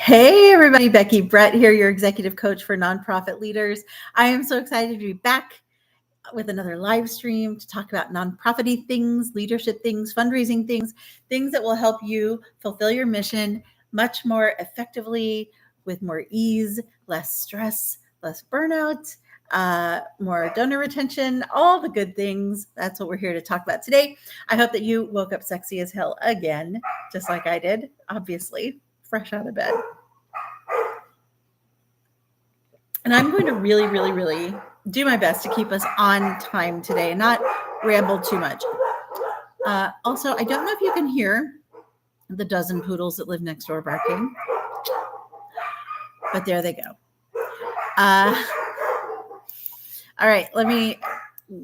Hey, everybody, Becky Brett here, your executive coach for nonprofit leaders. I am so excited to be back with another live stream to talk about nonprofity things, leadership things, fundraising things that will help you fulfill your mission much more effectively, with more ease, less stress, less burnout, more donor retention, all the good things. That's what we're here to talk about today. I hope that you woke up sexy as hell again, just like I did, obviously, fresh out of bed. And I'm going to really do my best to keep us on time today and not ramble too much. Also, I don't know if you can hear the dozen poodles that live next door barking, but there they go. All right,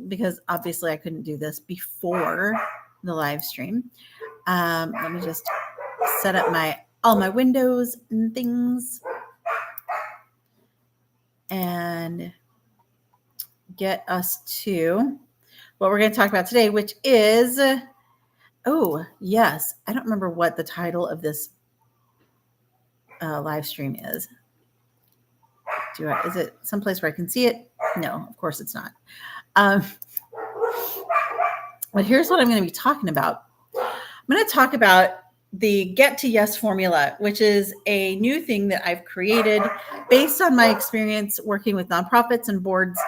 because obviously I couldn't do this before the live stream. Let me just set up all my windows and things and get us to what we're going to talk about today, which is, oh, yes, I don't remember what the title of this live stream is. Is it someplace where I can see it? No, of course it's not. But here's what I'm going to be talking about. I'm going to talk about the Get to Yes formula, which is a new thing that I've created based on my experience working with nonprofits and boards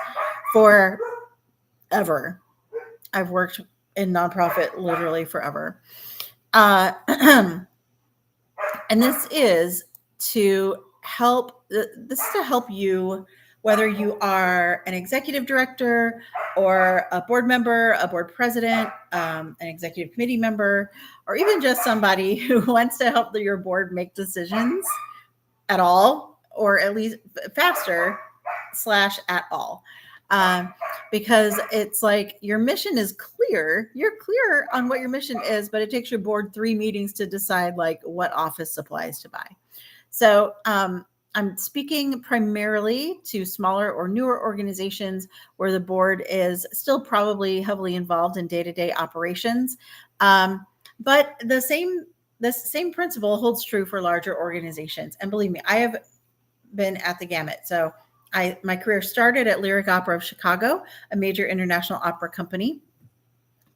forever. I've worked in nonprofit literally forever. And this is to help you, whether you are an executive director or a board member, a board president, an executive committee member, or even just somebody who wants to help your board make decisions at all, or at least faster / at all. Because it's like your mission is clear. You're clear on what your mission is, but it takes your board 3 meetings to decide like what office supplies to buy. So I'm speaking primarily to smaller or newer organizations where the board is still probably heavily involved in day-to-day operations. But the same principle holds true for larger organizations. And believe me, I have been at the gamut. So my career started at Lyric Opera of Chicago, a major international opera company.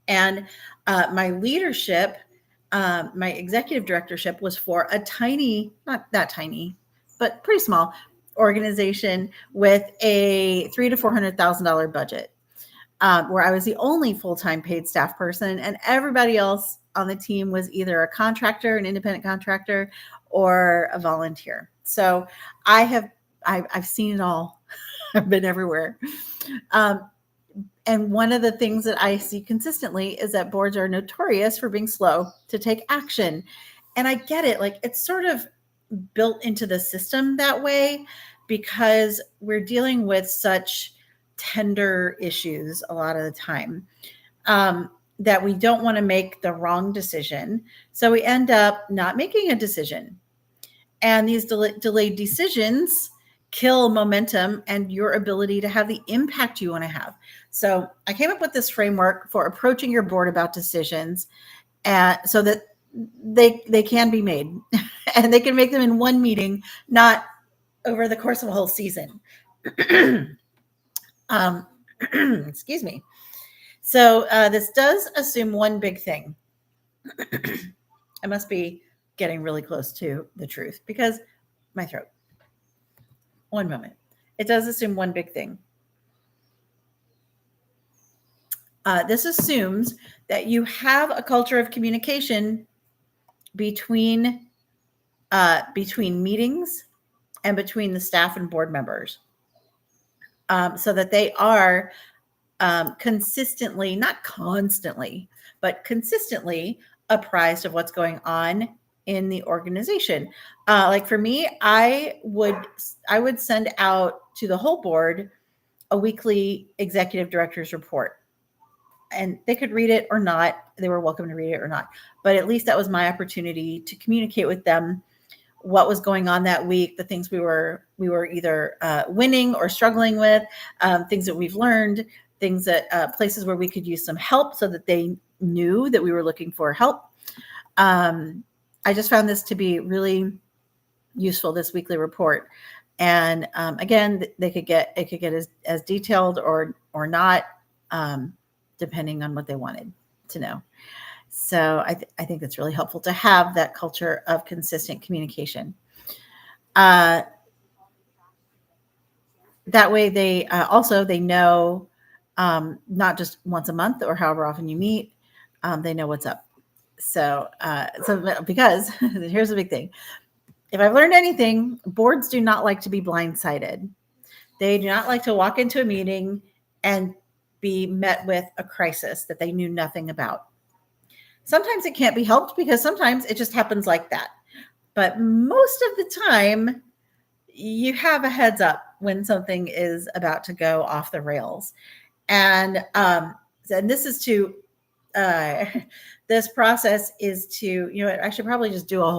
And my leadership, my executive directorship was for a tiny, not that tiny, but pretty small organization with a $300,000 to $400,000 budget, where I was the only full-time paid staff person, and everybody else on the team was either a contractor, an independent contractor, or a volunteer. So I've seen it all. I've been everywhere. And one of the things that I see consistently is that boards are notorious for being slow to take action. And I get it. Like, it's sort of built into the system that way because we're dealing with such tender issues a lot of the time, that we don't want to make the wrong decision. So we end up not making a decision. And these delayed decisions kill momentum and your ability to have the impact you want to have. So I came up with this framework for approaching your board about decisions, so that they can be made and they can make them in one meeting, not over the course of a whole season. Excuse me. So this does assume one big thing. I must be getting really close to the truth because my throat. One moment. It does assume one big thing. This assumes that you have a culture of communication between meetings and between the staff and board members, so that they are consistently, not constantly, but consistently apprised of what's going on in the organization. Like for me, I would send out to the whole board a weekly executive director's report. And they could read it or not. They were welcome to read it or not. But at least that was my opportunity to communicate with them what was going on that week, the things we were either winning or struggling with, things that we've learned, things that places where we could use some help so that they knew that we were looking for help. I just found this to be really useful, this weekly report. And again, it could get as detailed or not, depending on what they wanted to know. So I think that's really helpful to have that culture of consistent communication. That way they also they know, not just once a month or however often you meet, they know what's up. So because here's the big thing. If I've learned anything, boards do not like to be blindsided. They do not like to walk into a meeting and be met with a crisis that they knew nothing about. Sometimes it can't be helped because sometimes it just happens like that. But most of the time, you have a heads up when something is about to go off the rails. And this is to this process is to, I should probably just do a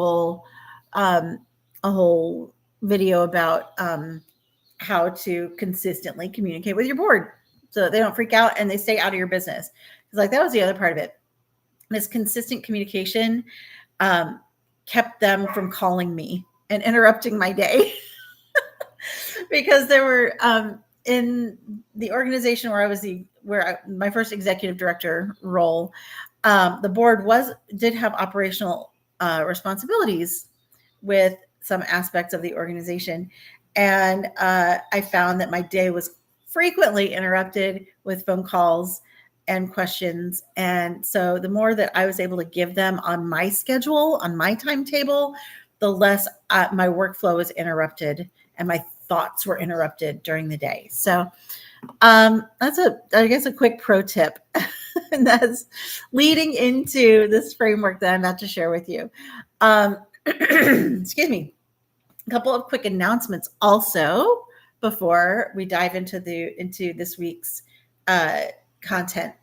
whole video about how to consistently communicate with your board so that they don't freak out and they stay out of your business. Because like that was the other part of it. This consistent communication kept them from calling me and interrupting my day. Because there were in the organization where I was my first executive director role, the board did have operational responsibilities with some aspects of the organization, and I found that my day was frequently interrupted with phone calls and questions. And so the more that I was able to give them on my schedule, on my timetable, the less my workflow was interrupted and my thoughts were interrupted during the day. So that's I guess a quick pro tip. And that's leading into this framework that I'm about to share with you. Excuse me. A couple of quick announcements also before we dive into this week's content.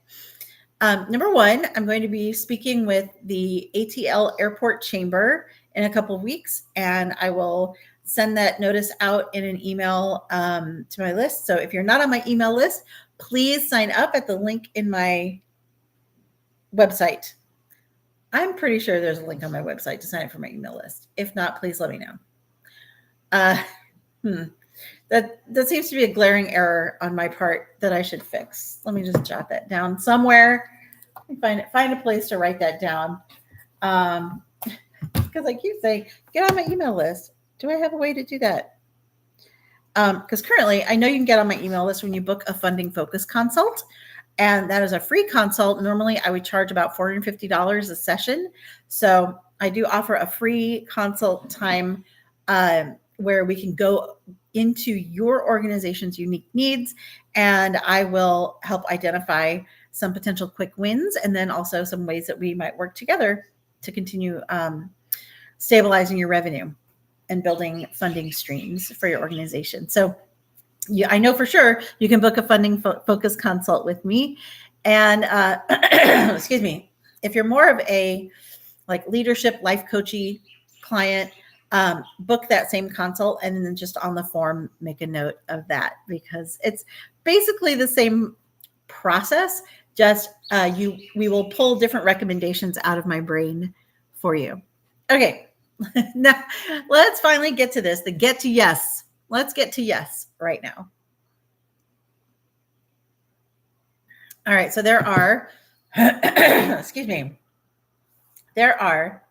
Number one, I'm going to be speaking with the ATL Airport Chamber in a couple of weeks, and I will send that notice out in an email to my list. So if you're not on my email list, please sign up at the link in my website. I'm pretty sure there's a link on my website to sign up for my email list. If not, please let me know. That seems to be a glaring error on my part that I should fix. Let me just jot that down somewhere. Find a place to write that down. Because I keep saying, get on my email list. Do I have a way to do that? Because currently, I know you can get on my email list when you book a funding focus consult. And that is a free consult. Normally, I would charge about $450 a session. So I do offer a free consult time where we can go into your organization's unique needs, and I will help identify some potential quick wins and then also some ways that we might work together to continue stabilizing your revenue and building funding streams for your organization. So I know for sure you can book a funding focus consult with me. And excuse me, if you're more of a like leadership life coachy client, book that same consult and then just on the form make a note of that, because it's basically the same process. Just we will pull different recommendations out of my brain for you. Okay, now let's finally get to this. Get to yes. Let's get to yes right now. All right, so there are, excuse me, there are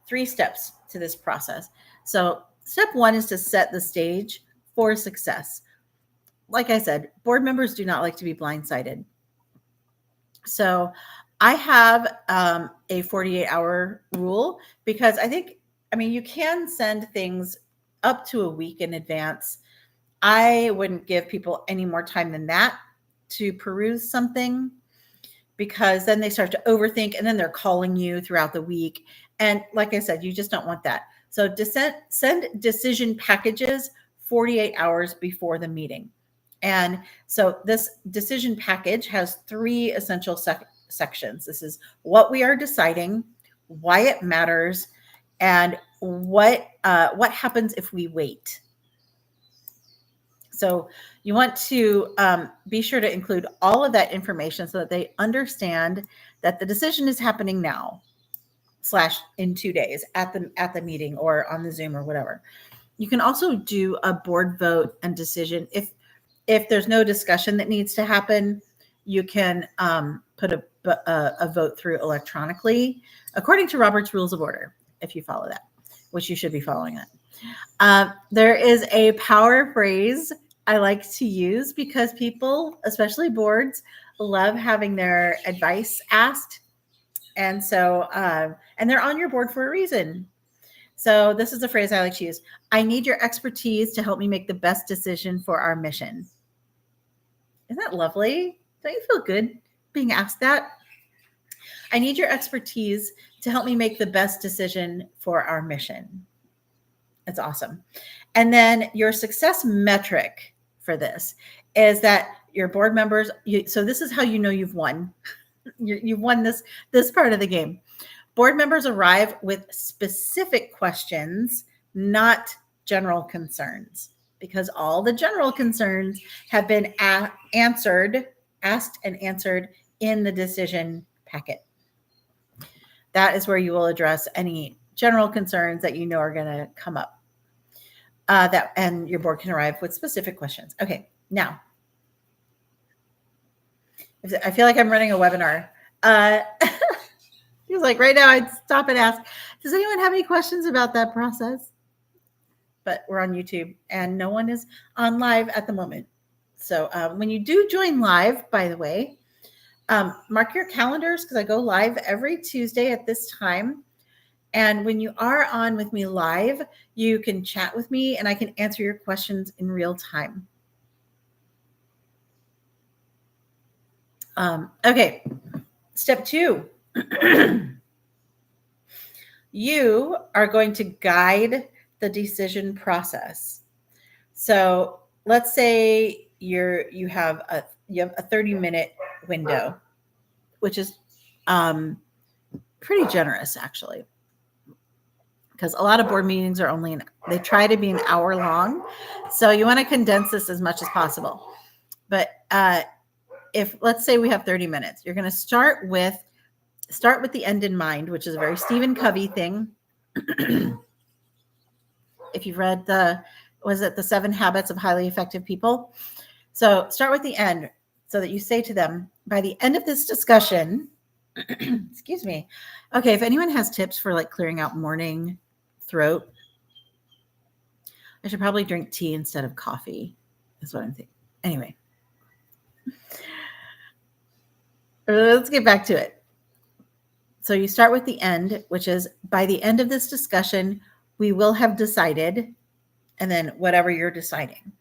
3 steps to this process. So step 1 is to set the stage for success. Like I said, board members do not like to be blindsided. So I have a 48-hour rule because you can send things up to a week in advance. I wouldn't give people any more time than that to peruse something, because then they start to overthink and then they're calling you throughout the week. And like I said, you just don't want that. So send decision packages 48 hours before the meeting. And so this decision package has 3 essential sections. This is what we are deciding, why it matters, and what happens if we wait. So you want to be sure to include all of that information so that they understand that the decision is happening now. / in 2 days at the meeting or on the Zoom or whatever. You can also do a board vote and decision. If there's no discussion that needs to happen, you can put a vote through electronically according to Robert's Rules of Order, if you follow that, which you should be following that. There is a power phrase I like to use because people, especially boards, love having their advice asked. And so, and they're on your board for a reason. So this is a phrase I like to use. I need your expertise to help me make the best decision for our mission. Isn't that lovely? Don't you feel good being asked that? I need your expertise to help me make the best decision for our mission. It's awesome. And then your success metric for this is that your board members, so this is how you know you've won. You've won this part of the game. Board members arrive with specific questions, not general concerns, because all the general concerns have been asked and answered in the decision packet. That is where you will address any general concerns that you know are going to come up. And your board can arrive with specific questions. Okay, now, I feel like I'm running a webinar. He was like, right now I'd stop and ask, does anyone have any questions about that process? But we're on YouTube and no one is on live at the moment. So when you do join live, by the way, mark your calendars because I go live every Tuesday at this time. And when you are on with me live, you can chat with me and I can answer your questions in real time. Okay, step 2. You are going to guide the decision process. So let's say you have a 30-minute window, which is pretty generous actually, because a lot of board meetings are they try to be an hour long. So you want to condense this as much as possible. But if let's say we have 30 minutes, you're going to start with the end in mind, which is a very Stephen Covey thing. If you've read the 7 Habits of Highly Effective People. So start with the end so that you say to them, by the end of this discussion, excuse me. Okay, if anyone has tips for like clearing out morning throat, I should probably drink tea instead of coffee, is what I'm thinking. Anyway, let's get back to it. So you start with the end, which is by the end of this discussion, we will have decided, and then whatever you're deciding.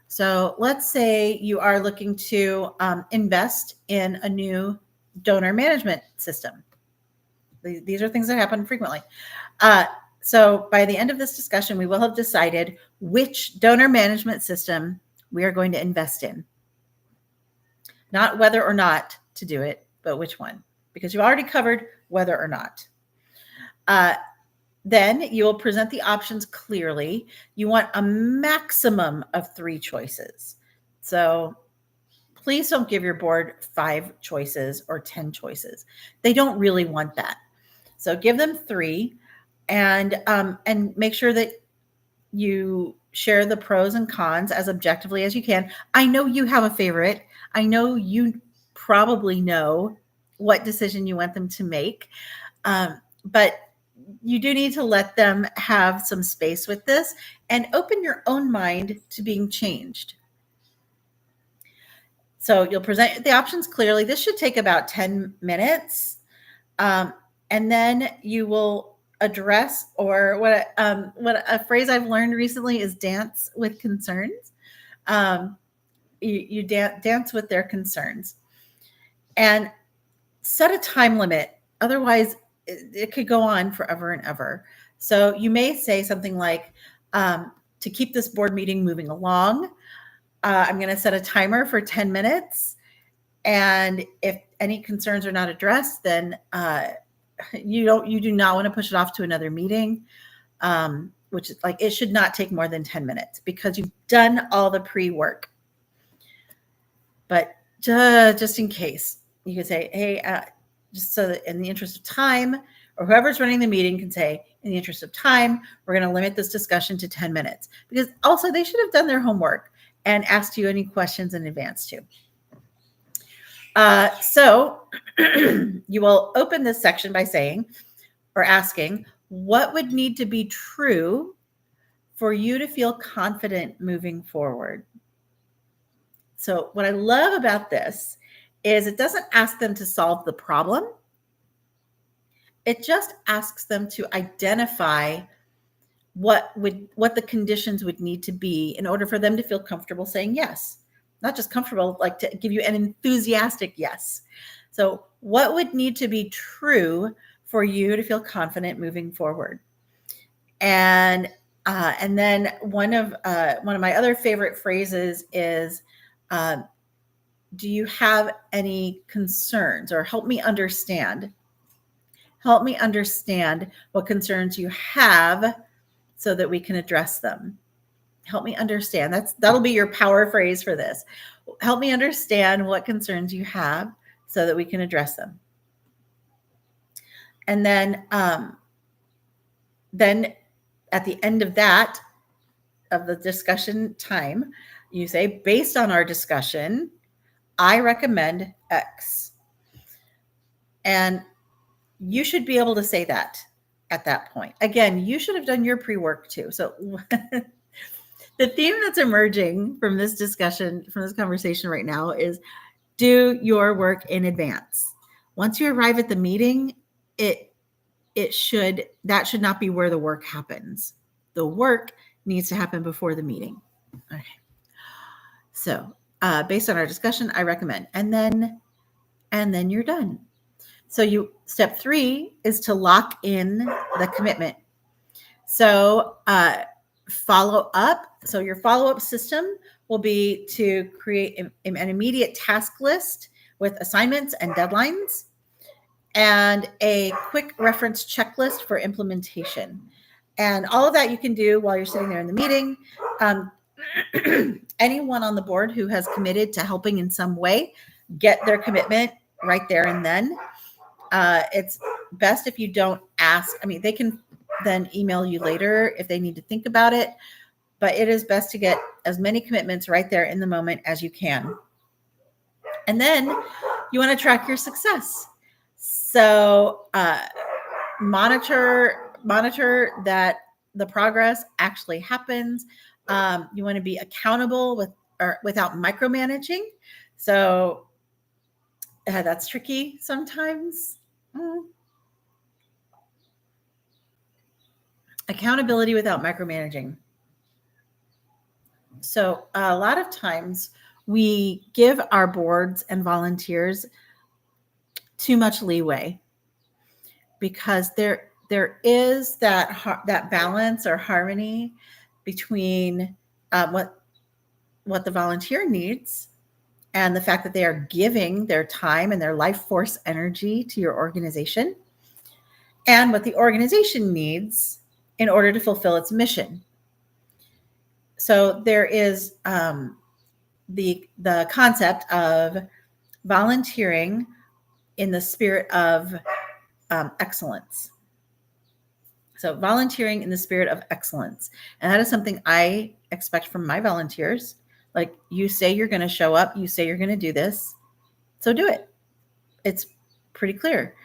So let's say you are looking to invest in a new donor management system. These are things that happen frequently. So by the end of this discussion, we will have decided which donor management system we are going to invest in. Not whether or not to do it, but which one, because you've already covered whether or not. Then you will present the options clearly. You want a maximum of 3 choices. So please don't give your board 5 choices or 10 choices. They don't really want that. So give them 3 and make sure that you share the pros and cons as objectively as you can. I know you have a favorite. I know you probably know what decision you want them to make. But you do need to let them have some space with this and open your own mind to being changed. So you'll present the options clearly. This should take about 10 minutes. And then you will address, or what a phrase I've learned recently is dance with concerns. You dance with their concerns and set a time limit. Otherwise, it could go on forever and ever. So you may say something like, to keep this board meeting moving along, I'm going to set a timer for 10 minutes. And if any concerns are not addressed, then you do not want to push it off to another meeting, which is like, it should not take more than 10 minutes because you've done all the pre-work. But just in case, you could say, hey, just so that in the interest of time, or whoever's running the meeting can say, in the interest of time, we're going to limit this discussion to 10 minutes. Because also they should have done their homework and asked you any questions in advance too. So you will open this section by saying or asking, what would need to be true for you to feel confident moving forward? So what I love about this is it doesn't ask them to solve the problem. It just asks them to identify what the conditions would need to be in order for them to feel comfortable saying yes. Not just comfortable, like to give you an enthusiastic yes. So what would need to be true for you to feel confident moving forward? And then one of my other favorite phrases is, do you have any concerns, or help me understand? Help me understand what concerns you have so that we can address them. Help me understand. That'll be your power phrase for this. Help me understand what concerns you have so that we can address them. And then at the end of that, of the discussion time, you say, based on our discussion, I recommend X. And you should be able to say that at that point. Again, you should have done your pre-work too. So the theme that's emerging from this discussion, from this conversation right now, is do your work in advance. Once you arrive at the meeting, that should not be where the work happens. The work needs to happen before the meeting. Okay. So based on our discussion, I recommend, and then you're done. So step 3 is to lock in the commitment. So follow up. So your follow-up system will be to create an immediate task list with assignments and deadlines, and a quick reference checklist for implementation. And all of that you can do while you're sitting there in the meeting. Anyone on the board who has committed to helping in some way, get their commitment right there and then. It's best if you don't ask. I mean, they can then email you later if they need to think about it, but it is best to get as many commitments right there in the moment as you can. And then you want to track your success. So monitor that the progress actually happens. You want to be accountable without micromanaging. So that's tricky sometimes. Accountability without micromanaging. So a lot of times we give our boards and volunteers too much leeway, because there is that balance or harmony between what the volunteer needs and the fact that they are giving their time and their life force energy to your organization, and what the organization needs in order to fulfill its mission. So there is the concept of volunteering in the spirit of excellence. So volunteering in the spirit of excellence. And that is something I expect from my volunteers. Like, you say you're going to show up, you say you're going to do this, so do it. It's pretty clear.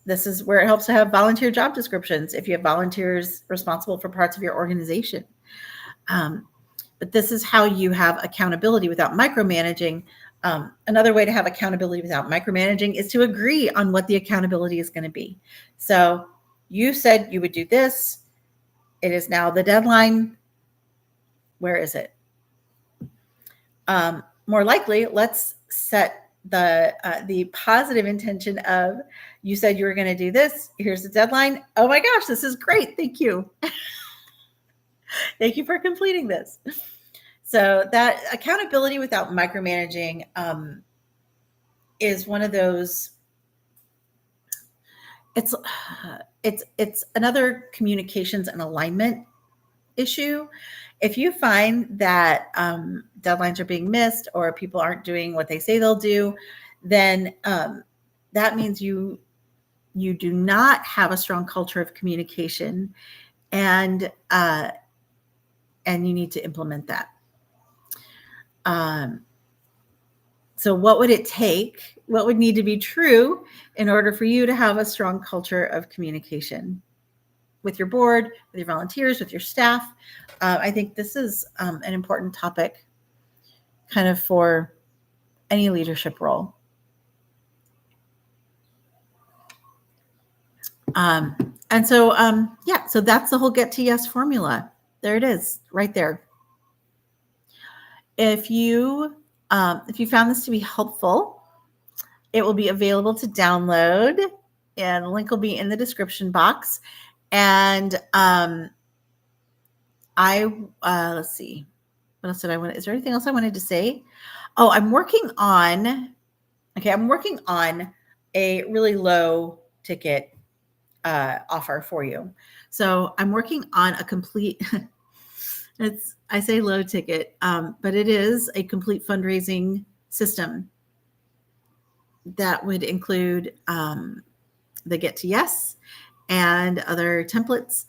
This is where it helps to have volunteer job descriptions if you have volunteers responsible for parts of your organization. But this is how you have accountability without micromanaging. Another way to have accountability without micromanaging is to agree on what the accountability is going to be. So you said you would do this. It is now the deadline. Where is it? More likely, let's set the positive intention of, you said you were going to do this. Here's the deadline. Oh my gosh, this is great. Thank you. Thank you for completing this. So that accountability without micromanaging is one of those. It's another communications and alignment issue. If you find that deadlines are being missed, or people aren't doing what they say they'll do, then that means you you do not have a strong culture of communication, and you need to implement that. So what would it take? What would need to be true in order for you to have a strong culture of communication with your board, with your volunteers, with your staff? I think this is an important topic kind of for any leadership role. And so, so that's the whole Get to Yes formula. There it is, right there. If you found this to be helpful, it will be available to download, and the link will be in the description box. And let's see, what else did I want? Is there anything else I wanted to say? Oh, I'm working on a really low ticket offer for you. So I'm working on a complete. I say low ticket, but it is a complete fundraising system that would include the Get to Yes and other templates.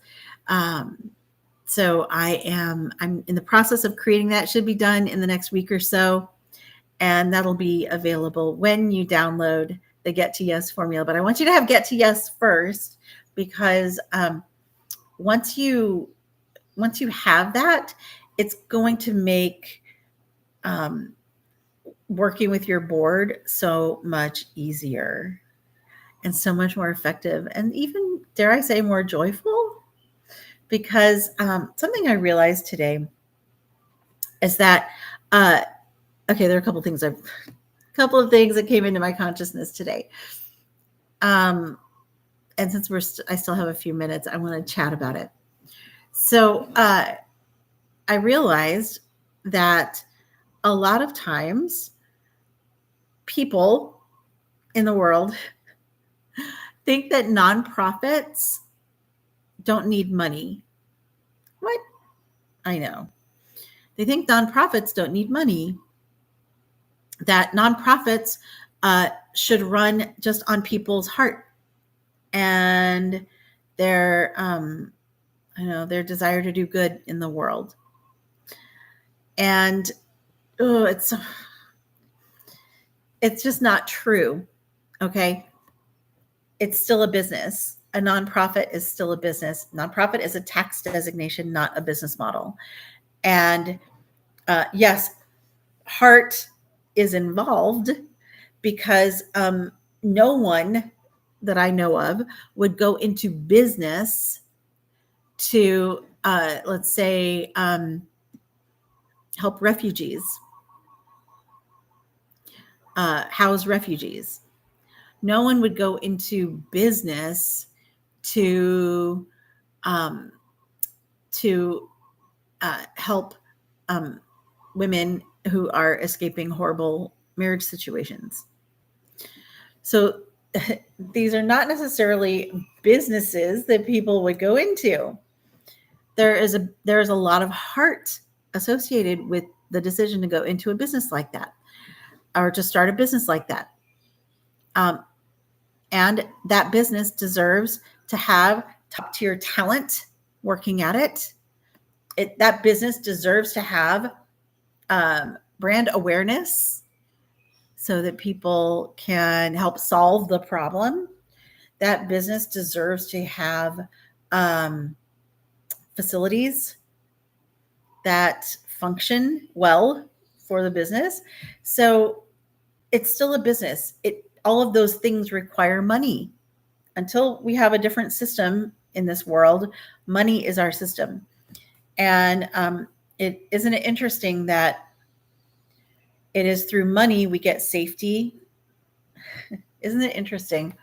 So I'm in the process of creating that. It should be done in the next week or so, and that'll be available when you download the Get to Yes formula. But I want you to have Get to Yes first, because once you have that, it's going to make working with your board so much easier and so much more effective, and even, dare I say, more joyful. Because something I realized today is that there are a couple of things that came into my consciousness today. And since I still have a few minutes, I want to chat about it. So I realized that a lot of times people in the world think that nonprofits don't need money. What? I know. They think nonprofits don't need money, that nonprofits should run just on people's heart and their desire to do good in the world. And it's just not true. Okay. It's still a business. A nonprofit is still a business. Nonprofit is a tax designation, not a business model. And yes, heart is involved, because no one that I know of would go into business to, let's say, help refugees, house refugees. No one would go into business to help women who are escaping horrible marriage situations. So these are not necessarily businesses that people would go into. There is a lot of heart associated with the decision to go into a business like that, or to start a business like that. And that business deserves to have top tier talent working at it. That business deserves to have brand awareness so that people can help solve the problem. That business deserves to have facilities that function well for the business. So it's still a business. All of those things require money. Until we have a different system in this world, money is our system. And isn't it interesting that it is through money we get safety? Isn't it interesting?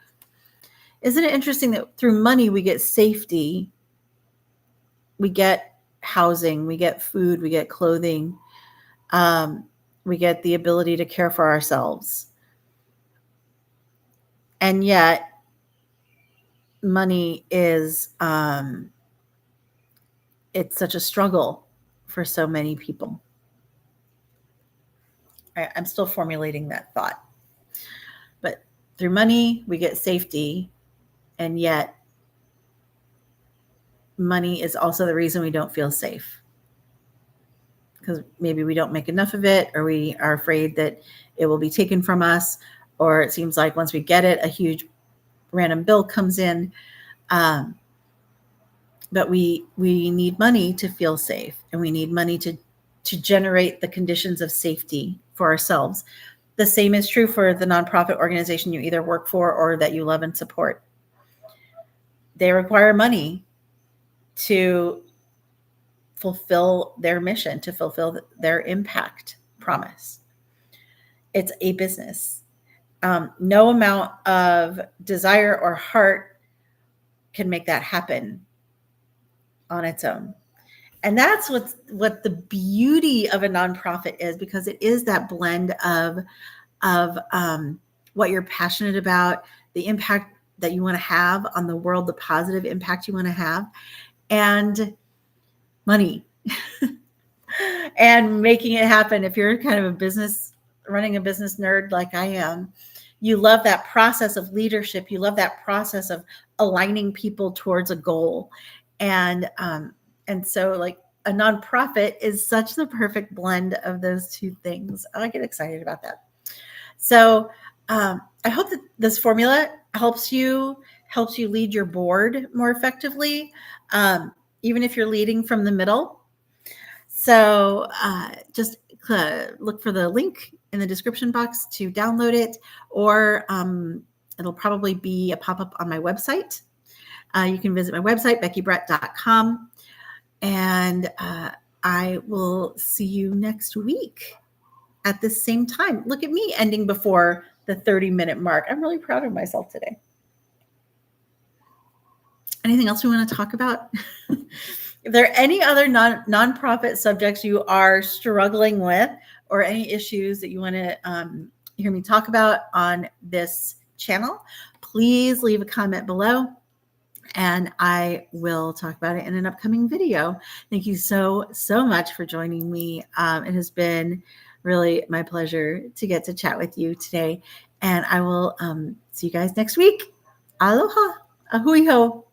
Isn't it interesting that through money we get safety, we get housing, we get food, we get clothing, we get the ability to care for ourselves. And yet money is, it's such a struggle for so many people. I'm still formulating that thought. But through money, we get safety. And yet money is also the reason we don't feel safe, because maybe we don't make enough of it, or we are afraid that it will be taken from us, or it seems like once we get it, a huge random bill comes in. But we need money to feel safe, and we need money to generate the conditions of safety for ourselves. The same is true for the nonprofit organization you either work for or that you love and support. They require money to fulfill their mission, to fulfill their impact promise. It's a business. No amount of desire or heart can make that happen on its own. And that's what the beauty of a nonprofit is, because it is that blend of what you're passionate about, the impact that you want to have on the world, the positive impact you want to have, and money and making it happen. If you're kind of running a business nerd like I am, you love that process of leadership. You love that process of aligning people towards a goal. And so like a nonprofit is such the perfect blend of those two things. I get excited about that. So I hope that this formula helps you lead your board more effectively, even if you're leading from the middle. So just look for the link in the description box to download it, or it'll probably be a pop-up on my website. You can visit my website, beckybrett.com, and I will see you next week at the same time. Look at me ending before the 30-minute mark. I'm really proud of myself today. Anything else we want to talk about? If there are any other nonprofit subjects you are struggling with, or any issues that you want to hear me talk about on this channel, please leave a comment below, and I will talk about it in an upcoming video. Thank you so much for joining me. It has been really my pleasure to get to chat with you today, and I will see you guys next week. Aloha, ahui ho.